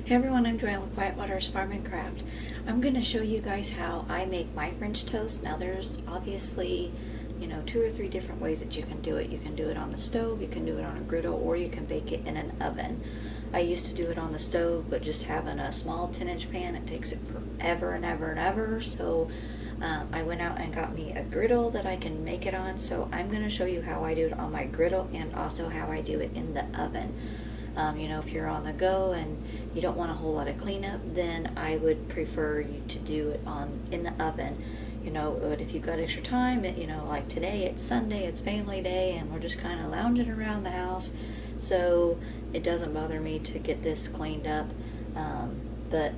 Hey everyone, I'm Joanne with Quiet Waters Farm and Craft. I'm going to show you guys how I make my French toast. Now there's obviously, 2 or 3 different ways that you can do it. You can do it on the stove, you can do it on a griddle, or you can bake it in an oven. I used to do it on the stove, but just having a small 10-inch pan, it takes it forever and ever and ever. So I went out and got me a griddle that I can make it on. So I'm going to show you how I do it on my griddle and also how I do it in the oven. If you're on the go and you don't want a whole lot of cleanup, then I would prefer you to do it in the oven. But if you've got extra time, like today, it's Sunday, it's family day, and we're just kind of lounging around the house, so it doesn't bother me to get this cleaned up. But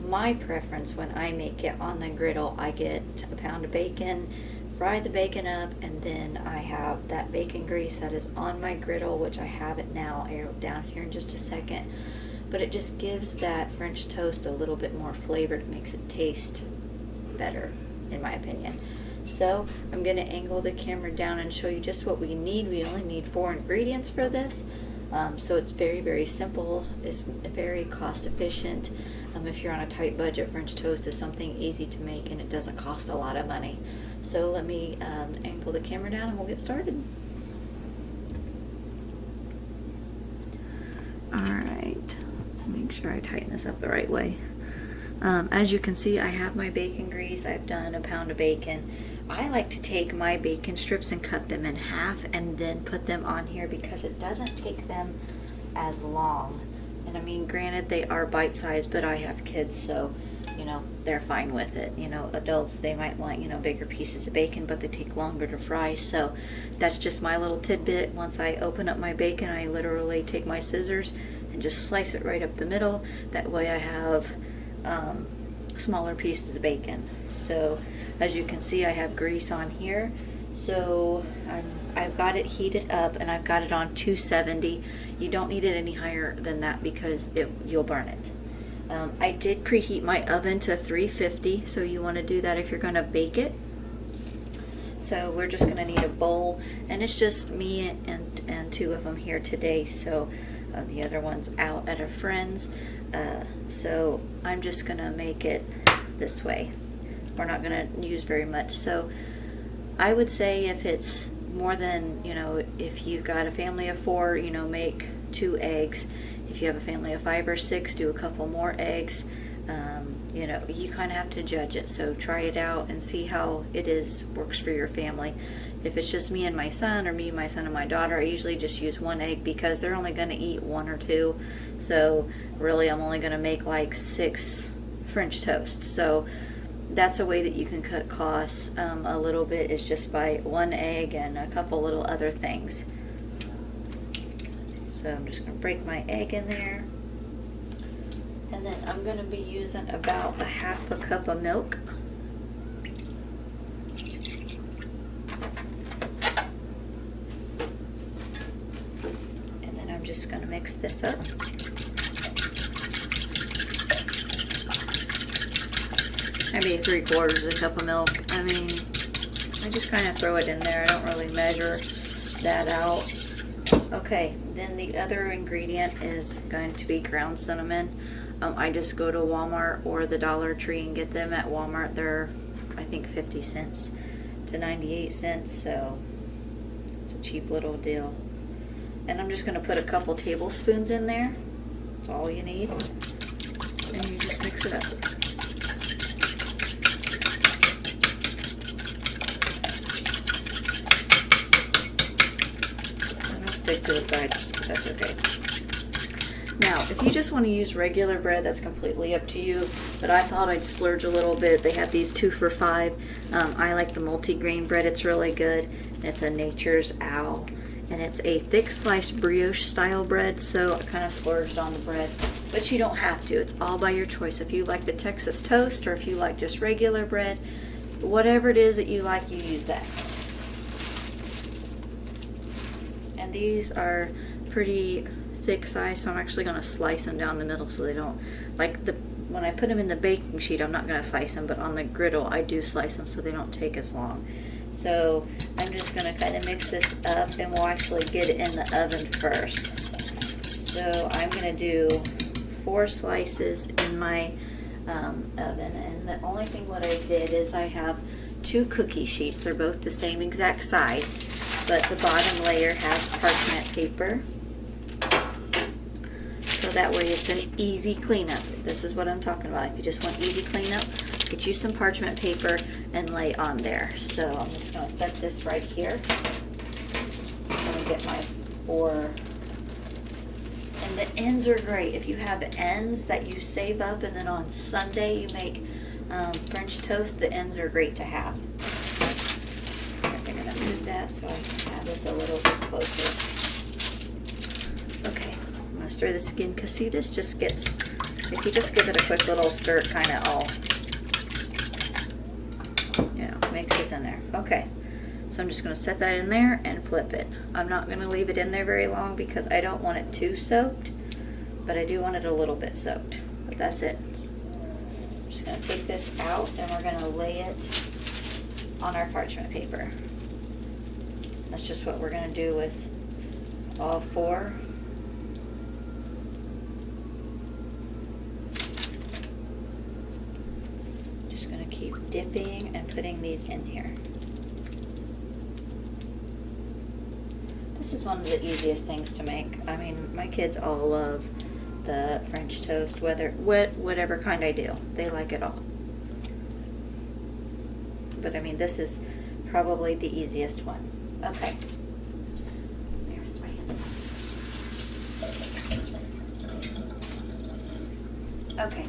my preference when I make it on the griddle, I get a pound of bacon, fry the bacon up, and then I have that bacon grease that is on my griddle, which I have it now down here in just a second. But it just gives that French toast a little bit more flavor. It makes it taste better, in my opinion. So I'm going to angle the camera down and show you just what we need. We only need 4 ingredients for this. So it's very, very simple. It's very cost efficient. If you're on a tight budget, French toast is something easy to make and it doesn't cost a lot of money. So let me angle the camera down and we'll get started. Alright, make sure I tighten this up the right way. As you can see, I have my bacon grease. I've done a pound of bacon. I like to take my bacon strips and cut them in half and then put them on here because it doesn't take them as long. And I mean, granted, they are bite-sized, but I have kids, so they're fine with it. Adults, they might want bigger pieces of bacon, but they take longer to fry. So that's just my little tidbit. Once I open up my bacon, I literally take my scissors and just slice it right up the middle. That way I have smaller pieces of bacon. So as you can see, I have grease on here. So I've got it heated up and I've got it on 270. You don't need it any higher than that because you'll burn it. I did preheat my oven to 350, so you want to do that if you're going to bake it. So we're just going to need a bowl, and it's just me and 2 of them here today, so the other one's out at a friend's. So I'm just going to make it this way. We're not going to use very much. So I would say if it's more than, if you've got a family of 4, make 2 eggs. If you have a family of 5 or 6, do a couple more eggs. You kind of have to judge it. So try it out and see how works for your family. If it's just me and my son, or me, my son, and my daughter, I usually just use 1 egg because they're only going to eat 1 or 2. So really, I'm only going to make like 6 French toasts. So that's a way that you can cut costs a little bit, is just by 1 egg and a couple little other things. So I'm just going to break my egg in there. And then I'm going to be using about a half a cup of milk. And then I'm just going to mix this up. Maybe 3/4 of a cup of milk. I mean, I just kind of throw it in there. I don't really measure that out. Okay, then the other ingredient is going to be ground cinnamon. I just go to Walmart or the Dollar Tree and get them at Walmart. They're, I think, 50 cents to 98 cents, so it's a cheap little deal. And I'm just going to put a couple tablespoons in there. That's all you need. And you just mix it up. Stick to the sides, but that's okay. Now, if you just want to use regular bread, that's completely up to you, but I thought I'd splurge a little bit. They have these 2 for $5. I like the multi-grain bread. It's really good. It's a Nature's Owl, and it's a thick sliced brioche style bread, so I kind of splurged on the bread, but you don't have to. It's all by your choice. If you like the Texas toast, or if you like just regular bread, whatever it is that you like, you use that. And these are pretty thick size, so I'm actually going to slice them down the middle so they don't, when I put them in the baking sheet, I'm not going to slice them, but on the griddle I do slice them so they don't take as long. So I'm just going to kind of mix this up, and we'll actually get it in the oven first. So I'm going to do 4 slices in my oven, and the only thing what I did is I have 2 cookie sheets. They're both the same exact size, but the bottom layer has parchment paper, so that way it's an easy cleanup. This is what I'm talking about. If you just want easy cleanup, get you some parchment paper and lay on there. So I'm just going to set this right here. I'm going to get my 4. And the ends are great. If you have ends that you save up and then on Sunday you make French toast, the ends are great to have. I'm going to move that so I can have this a little bit closer. Okay, I'm going to stir this again because see, this just gets, if you just give it a quick little stir, it kind of all, you know, mixes in there. Okay. So I'm just going to set that in there and flip it. I'm not going to leave it in there very long because I don't want it too soaked, but I do want it a little bit soaked. But that's it. I'm just going to take this out and we're going to lay it on our parchment paper. That's just what we're going to do with all 4. Just going to keep dipping and putting these in here. This is one of the easiest things to make. I mean, my kids all love the French toast, whatever kind I do. They like it all. But I mean, this is probably the easiest one. Okay. There, it's my hands. Okay.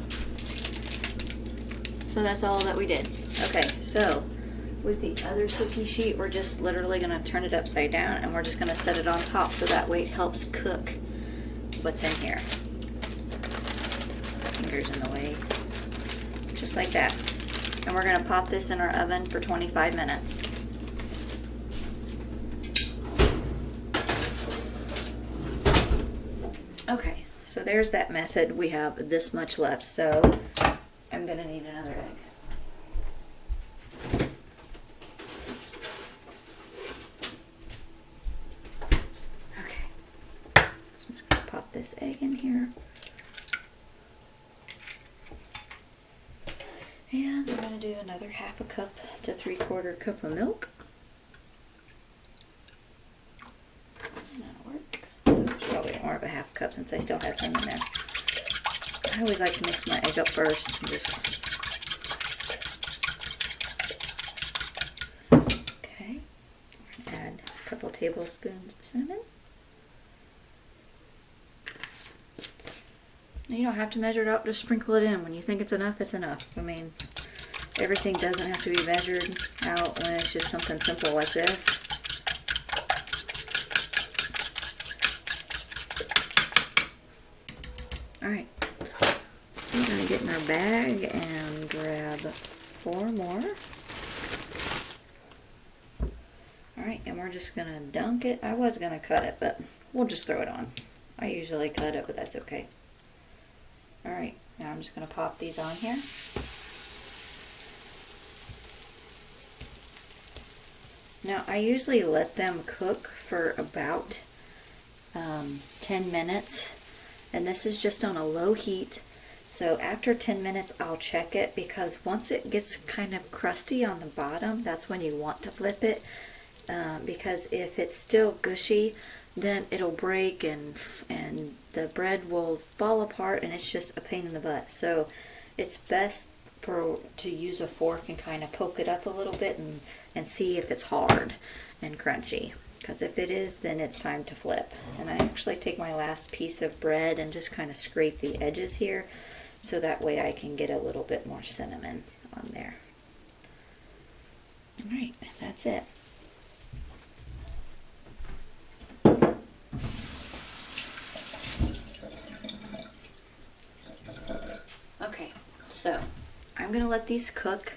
So that's all that we did. Okay, so with the other cookie sheet, we're just literally going to turn it upside down and we're just going to set it on top so that way it helps cook what's in here. Fingers in the way. Just like that. And we're going to pop this in our oven for 25 minutes. Okay, so there's that method. We have this much left, so I'm going to need another egg. This egg in here, and I'm going to do another 1/2 cup to 3/4 cup of milk. That'll work. It's probably more of a 1/2 cup since I still have some in there. I always like to mix my egg up first. Okay, we're going to add a couple tablespoons of cinnamon. You don't have to measure it out, just sprinkle it in. When you think it's enough, it's enough. I mean, everything doesn't have to be measured out when it's just something simple like this. Alright, so we're going to get in our bag and grab 4 more. Alright, and we're just going to dunk it. I was going to cut it, but we'll just throw it on. I usually cut it, but that's okay. Alright, now I'm just going to pop these on here. Now I usually let them cook for about 10 minutes, and this is just on a low heat. So after 10 minutes I'll check it, because once it gets kind of crusty on the bottom, that's when you want to flip it, because if it's still gushy, then it'll break and the bread will fall apart and it's just a pain in the butt. So it's best to use a fork and kind of poke it up a little bit and see if it's hard and crunchy. Because if it is, then it's time to flip. And I actually take my last piece of bread and just kind of scrape the edges here, so that way I can get a little bit more cinnamon on there. Alright, that's it. Okay, so I'm going to let these cook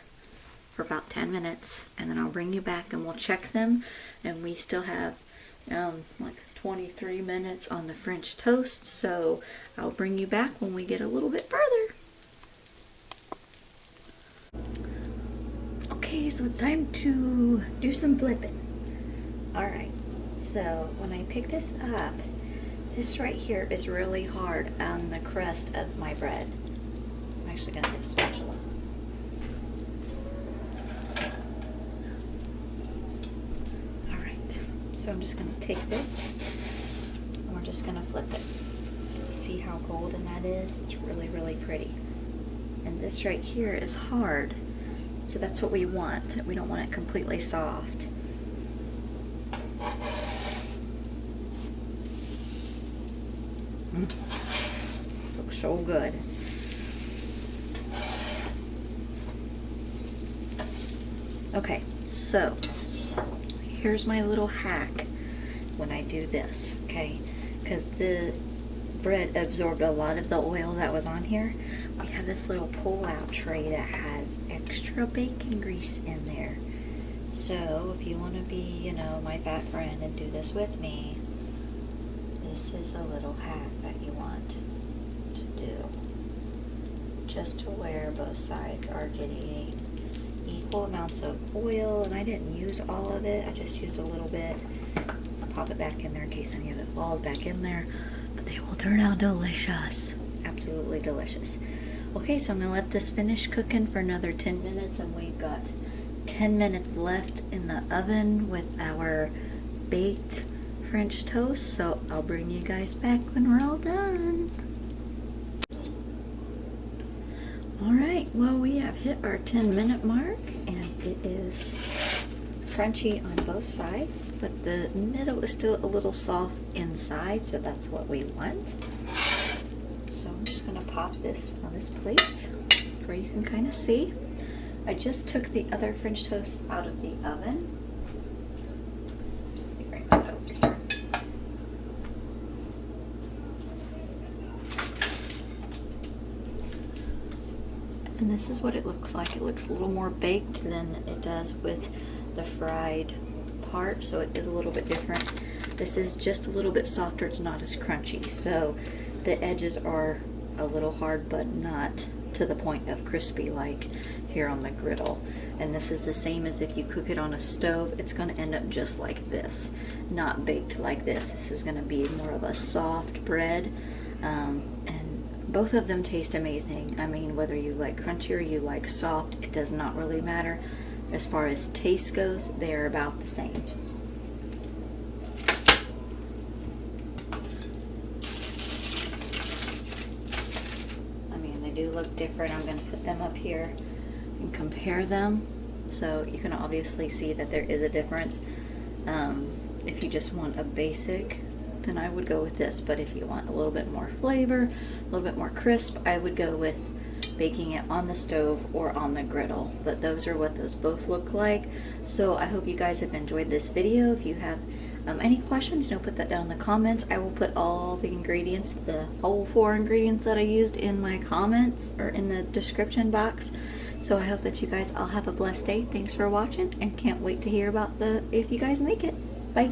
for about 10 minutes, and then I'll bring you back and we'll check them, and we still have like 23 minutes on the French toast, so I'll bring you back when we get a little bit further. Okay, so it's time to do some flipping. Alright, so when I pick this up, This right here is really hard on the crust of my bread. I'm actually going to get a spatula. Alright, so I'm just going to take this and we're just going to flip it. See how golden that is? It's really, really pretty. And this right here is hard, so that's what we want. We don't want it completely soft. Looks so good. Okay, so here's my little hack when I do this, okay? Because the bread absorbed a lot of the oil that was on here. We have this little pull-out tray that has extra bacon grease in there. So if you want to be, you know, my fat friend and do this with me, this is a little hack that you want to do, just to where both sides are getting equal amounts of oil. And I didn't use all of it, I just used a little bit. I'll pop it back in there in case any of it falls back in there, but they will turn out delicious, absolutely delicious. Okay, so I'm gonna let this finish cooking for another 10 minutes, and we've got 10 minutes left in the oven with our baked French toast, so I'll bring you guys back when we're all done. Alright, well, we have hit our 10-minute mark, and it is crunchy on both sides, but the middle is still a little soft inside, so that's what we want. So I'm just going to pop this on this plate where you can kind of see. I just took the other French toast out of the oven. And this is what it looks like. It looks a little more baked than it does with the fried part, so it is a little bit different. This is just a little bit softer, it's not as crunchy. So the edges are a little hard, but not to the point of crispy like here on the griddle. And this is the same as if you cook it on a stove. It's going to end up just like this, not baked like this. This is going to be more of a soft bread, and both of them taste amazing. I mean, whether you like crunchy or you like soft, it does not really matter. As far as taste goes, they are about the same. I mean, they do look different. I'm going to put them up here and compare them, so you can obviously see that there is a difference. If you just want a basic, then I would go with this, but if you want a little bit more flavor, a little bit more crisp, I would go with baking it on the stove or on the griddle. But those are what those both look like. So I hope you guys have enjoyed this video. If you have any questions, put that down in the comments. I will put all the ingredients, the whole 4 ingredients that I used, in my comments or in the description box. So I hope that you guys all have a blessed day. Thanks for watching, and can't wait to hear about if you guys make it. Bye.